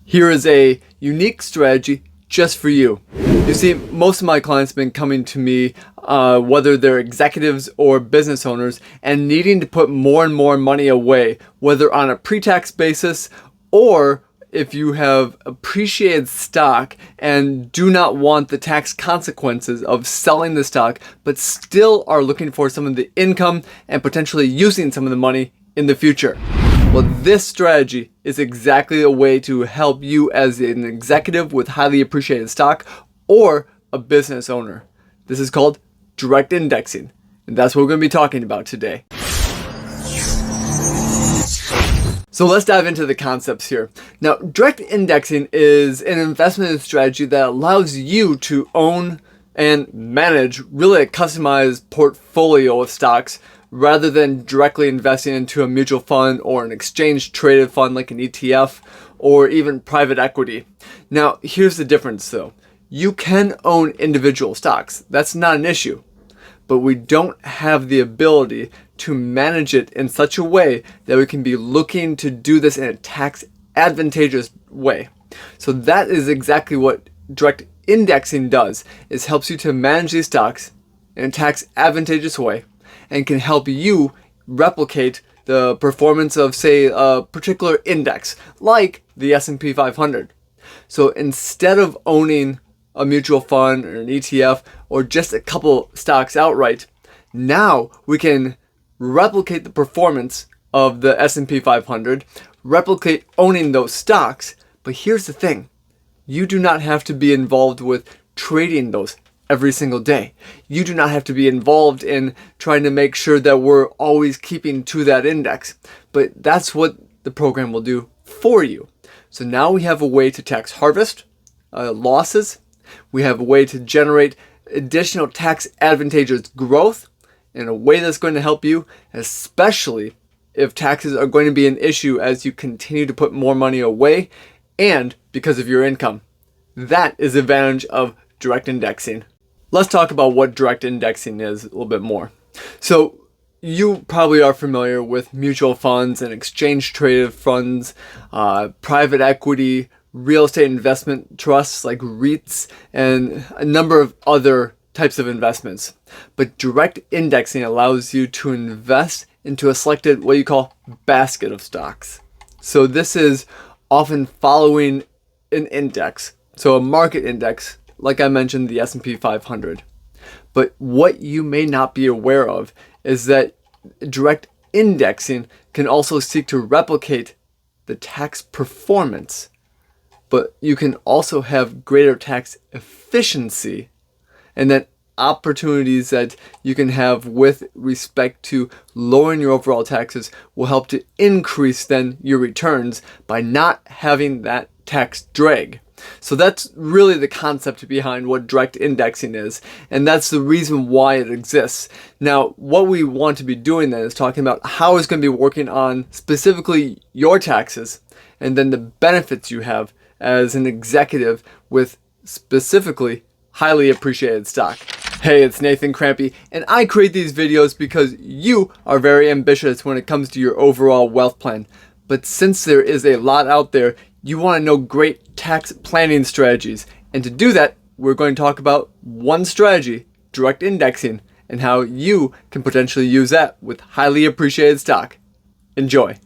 Here is a unique strategy just for you. You see, most of my clients have been coming to me, whether they're executives or business owners, and needing to put more and more money away, whether on a pre-tax basis or if you have appreciated stock and do not want the tax consequences of selling the stock, but still are looking for some of the income and potentially using some of the money in the future. Well, this strategy is exactly a way to help you as an executive with highly appreciated stock or a business owner. This is called direct indexing, and that's what we're going to be talking about today. So let's dive into the concepts here. Now, direct indexing is an investment strategy that allows you to own and manage really a customized portfolio of stocks rather than directly investing into a mutual fund or an exchange traded fund like an ETF or even private equity. Now, here's the difference though. You can own individual stocks. That's not an issue. But we don't have the ability to manage it in such a way that we can be looking to do this in a tax advantageous way. So that is exactly what direct indexing does, is helps you to manage these stocks in a tax advantageous way and can help you replicate the performance of, say, a particular index like the S&P 500. So instead of owning a mutual fund or an ETF or just a couple stocks outright, now we can replicate the performance of the S&P 500, replicate owning those stocks. But here's the thing, you do not have to be involved with trading those every single day. You do not have to be involved in trying to make sure that we're always keeping to that index. But that's what the program will do for you. So now we have a way to tax harvest losses. We have a way to generate additional tax advantageous growth in a way that's going to help you, especially if taxes are going to be an issue as you continue to put more money away and because of your income. That is the advantage of direct indexing. Let's talk about what direct indexing is a little bit more. So you probably are familiar with mutual funds and exchange traded funds, private equity, real estate investment trusts like REITs, and a number of other types of investments. But direct indexing allows you to invest into a selected, what you call, basket of stocks. So this is often following an index, so a market index, like I mentioned, the S&P 500. But what you may not be aware of is that direct indexing can also seek to replicate the tax performance, but you can also have greater tax efficiency and then opportunities that you can have with respect to lowering your overall taxes will help to increase then your returns by not having that tax drag. So that's really the concept behind what direct indexing is, and that's the reason why it exists. Now, what we want to be doing then is talking about how it's going to be working on specifically your taxes and then the benefits you have as an executive with specifically highly appreciated stock. Hey, it's Nathan Crampy, and I create these videos because you are very ambitious when it comes to your overall wealth plan. But since there is a lot out there, you want to know great tax planning strategies. And to do that, we're going to talk about one strategy, direct indexing, and how you can potentially use that with highly appreciated stock. Enjoy.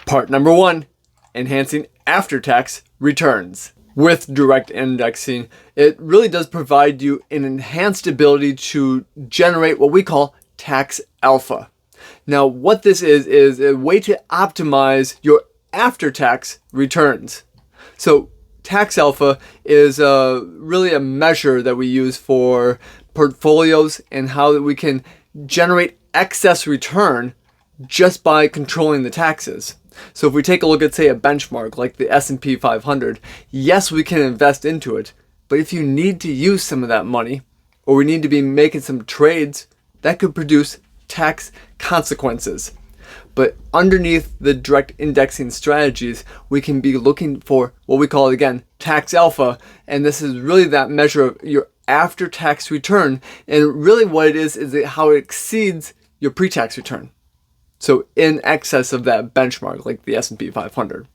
Part number 1, enhancing after-tax returns. With direct indexing, it really does provide you an enhanced ability to generate what we call tax alpha. Now, what this is a way to optimize your after-tax returns. So, tax alpha is really a measure that we use for portfolios and how we can generate excess return just by controlling the taxes. So if we take a look at, say, a benchmark like the S&P 500, yes, we can invest into it, but if you need to use some of that money, or we need to be making some trades, that could produce tax consequences. But underneath the direct indexing strategies, we can be looking for what we call, again, tax alpha, and this is really that measure of your after-tax return, and really what it is how it exceeds your pre-tax return. So in excess of that benchmark, like the S&P 500.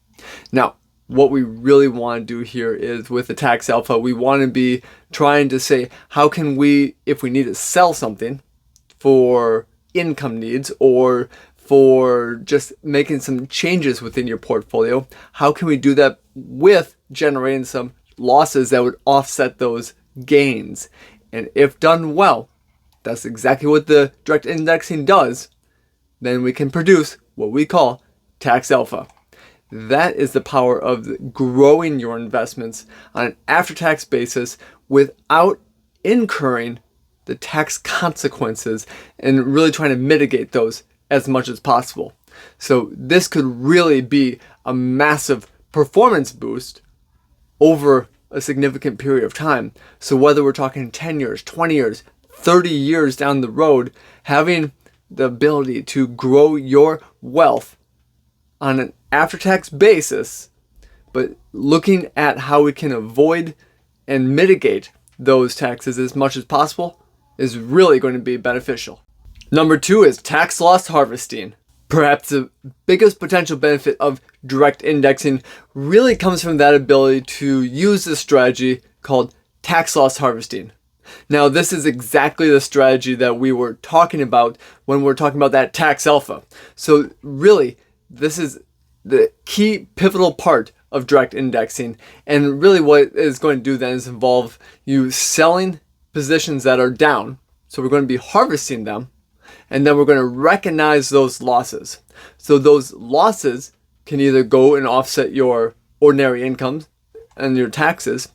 Now, what we really want to do here is with the tax alpha, we want to be trying to say, how can we, if we need to sell something for income needs or for just making some changes within your portfolio, how can we do that with generating some losses that would offset those gains? And if done well, that's exactly what the direct indexing does, then we can produce what we call tax alpha. That is the power of growing your investments on an after-tax basis without incurring the tax consequences and really trying to mitigate those as much as possible. So this could really be a massive performance boost over a significant period of time. So whether we're talking 10 years, 20 years, 30 years down the road, having the ability to grow your wealth on an after-tax basis, but looking at how we can avoid and mitigate those taxes as much as possible is really going to be beneficial. Number 2 is tax loss harvesting. Perhaps the biggest potential benefit of direct indexing really comes from that ability to use the strategy called tax loss harvesting. Now, this is exactly the strategy that we were talking about when we're talking about that tax alpha. So really, this is the key pivotal part of direct indexing. And really what it's going to do then is involve you selling positions that are down. So we're going to be harvesting them. And then we're going to recognize those losses. So those losses can either go and offset your ordinary income and your taxes,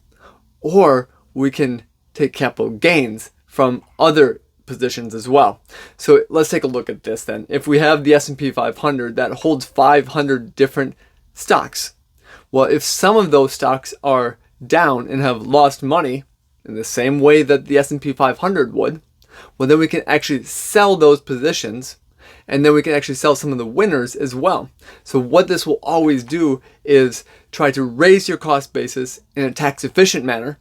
or we can take capital gains from other positions as well. So let's take a look at this then. If we have the S&P 500 that holds 500 different stocks, well, if some of those stocks are down and have lost money in the same way that the S&P 500 would, well, then we can actually sell those positions, and then we can actually sell some of the winners as well. So what this will always do is try to raise your cost basis in a tax efficient manner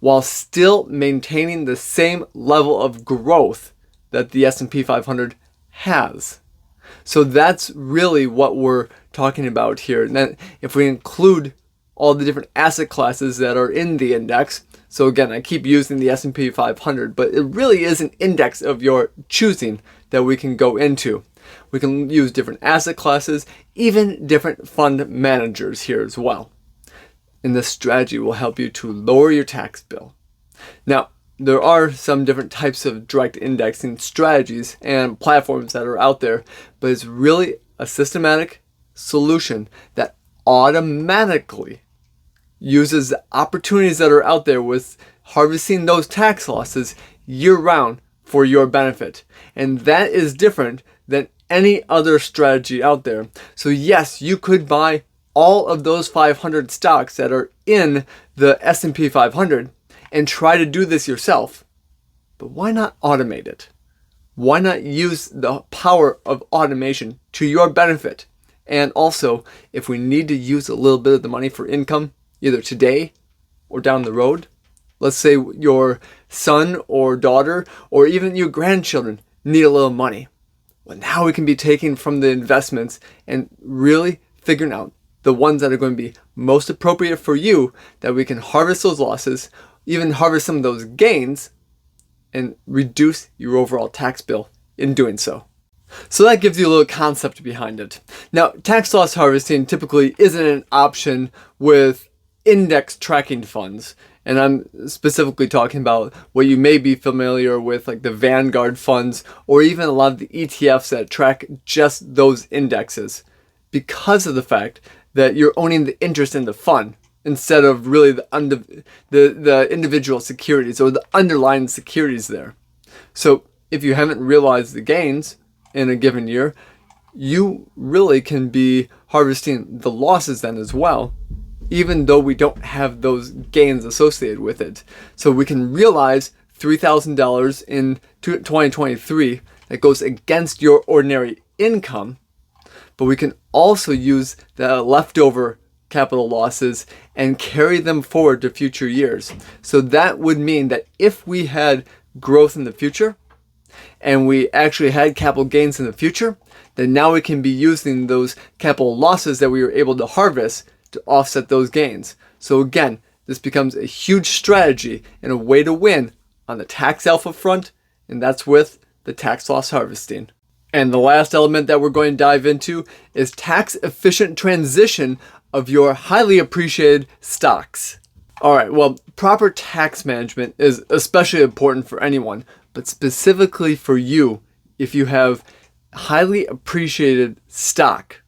while still maintaining the same level of growth that the S&P 500 has. So that's really what we're talking about here. And then if we include all the different asset classes that are in the index, so again, I keep using the S&P 500, but it really is an index of your choosing that we can go into. We can use different asset classes, even different fund managers here as well. And this strategy will help you to lower your tax bill. Now, there are some different types of direct indexing strategies and platforms that are out there, but it's really a systematic solution that automatically uses the opportunities that are out there with harvesting those tax losses year-round for your benefit. And that is different than any other strategy out there. So yes, you could buy all of those 500 stocks that are in the S&P 500 and try to do this yourself. But why not automate it? Why not use the power of automation to your benefit? And also, if we need to use a little bit of the money for income, either today or down the road, let's say your son or daughter or even your grandchildren need a little money. Well, now we can be taking from the investments and really figuring out the ones that are going to be most appropriate for you, that we can harvest those losses, even harvest some of those gains, and reduce your overall tax bill in doing so. So that gives you a little concept behind it. Now, tax loss harvesting typically isn't an option with index tracking funds. And I'm specifically talking about what you may be familiar with, like the Vanguard funds, or even a lot of the ETFs that track just those indexes, because of the fact that you're owning the interest in the fund instead of really the individual securities or the underlying securities there. So if you haven't realized the gains in a given year, you really can be harvesting the losses then as well, even though we don't have those gains associated with it. So we can realize $3,000 in 2023 that goes against your ordinary income, but we can also use the leftover capital losses and carry them forward to future years. So that would mean that if we had growth in the future and we actually had capital gains in the future, then now we can be using those capital losses that we were able to harvest to offset those gains. So again, this becomes a huge strategy and a way to win on the tax alpha front, and that's with the tax loss harvesting. And the last element that we're going to dive into is tax efficient transition of your highly appreciated stocks. Alright, well, proper tax management is especially important for anyone, but specifically for you if you have highly appreciated stock.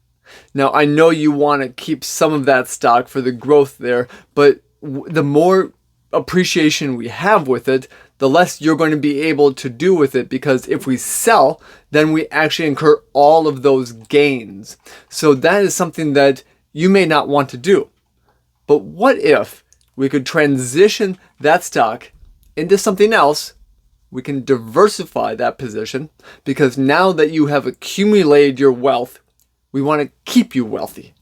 Now, I know you want to keep some of that stock for the growth there, but the more appreciation we have with it, the less you're going to be able to do with it, because if we sell, then we actually incur all of those gains. So that is something that you may not want to do. But what if we could transition that stock into something else? We can diversify that position, because now that you have accumulated your wealth, we want to keep you wealthy.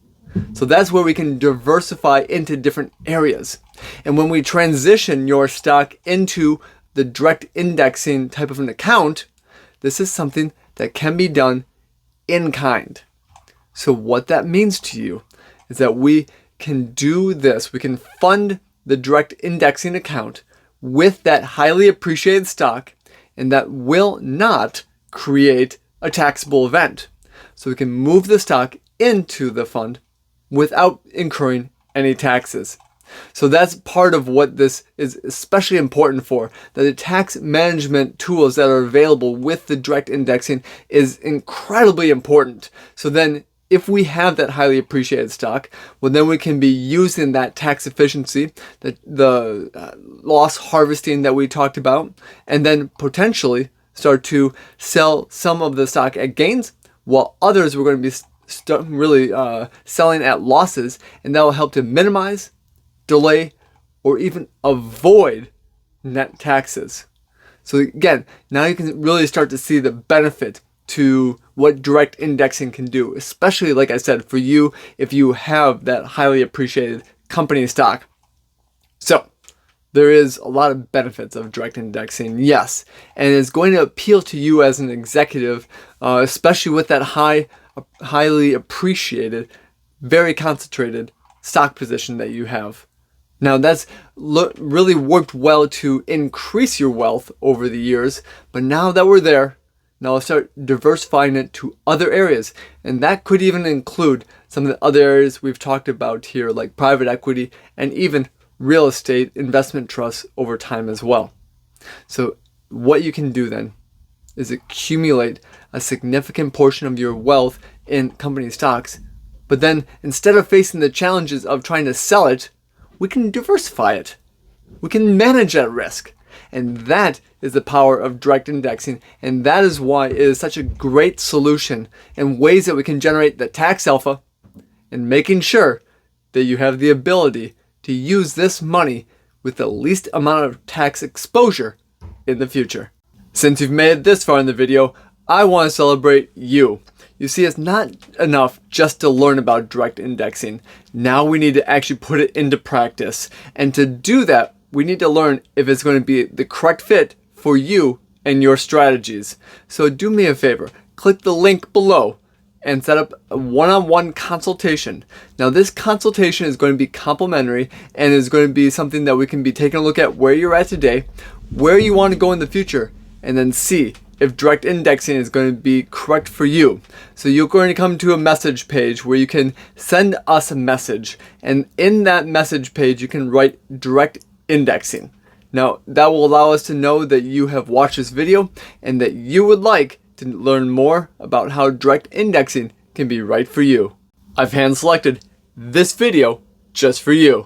So that's where we can diversify into different areas. And when we transition your stock into the direct indexing type of an account, this is something that can be done in kind. So what that means to you is that we can do this. We can fund the direct indexing account with that highly appreciated stock, and that will not create a taxable event. So we can move the stock into the fund without incurring any taxes. So that's part of what this is especially important for, that the tax management tools that are available with the direct indexing is incredibly important. So then if we have that highly appreciated stock, well, then we can be using that tax efficiency, the loss harvesting that we talked about, and then potentially start to sell some of the stock at gains, while others we're going to be selling at losses, and that will help to minimize, delay, or even avoid net taxes. So again, now you can really start to see the benefit to what direct indexing can do, especially, like I said, for you if you have that highly appreciated company stock. So there is a lot of benefits of direct indexing, yes, and it's going to appeal to you as an executive, especially with that highly appreciated, very concentrated stock position that you have. Now that's really worked well to increase your wealth over the years, but now that we're there, now let's start diversifying it to other areas, and that could even include some of the other areas we've talked about here, like private equity and even real estate investment trusts over time as well. So what you can do then is accumulate a significant portion of your wealth in company stocks, but then instead of facing the challenges of trying to sell it, we can diversify it. We can manage that risk. And that is the power of direct indexing, and that is why it is such a great solution in ways that we can generate the tax alpha, and making sure that you have the ability to use this money with the least amount of tax exposure in the future. Since you've made it this far in the video, I want to celebrate you. You see, it's not enough just to learn about direct indexing. Now we need to actually put it into practice. And to do that, we need to learn if it's going to be the correct fit for you and your strategies. So do me a favor, click the link below and set up a one-on-one consultation. Now this consultation is going to be complimentary and is going to be something that we can be taking a look at where you're at today, where you want to go in the future, and then see if direct indexing is going to be correct for you. So you're going to come to a message page where you can send us a message, and in that message page you can write direct indexing. Now that will allow us to know that you have watched this video and that you would like to learn more about how direct indexing can be right for you. I've hand selected this video just for you.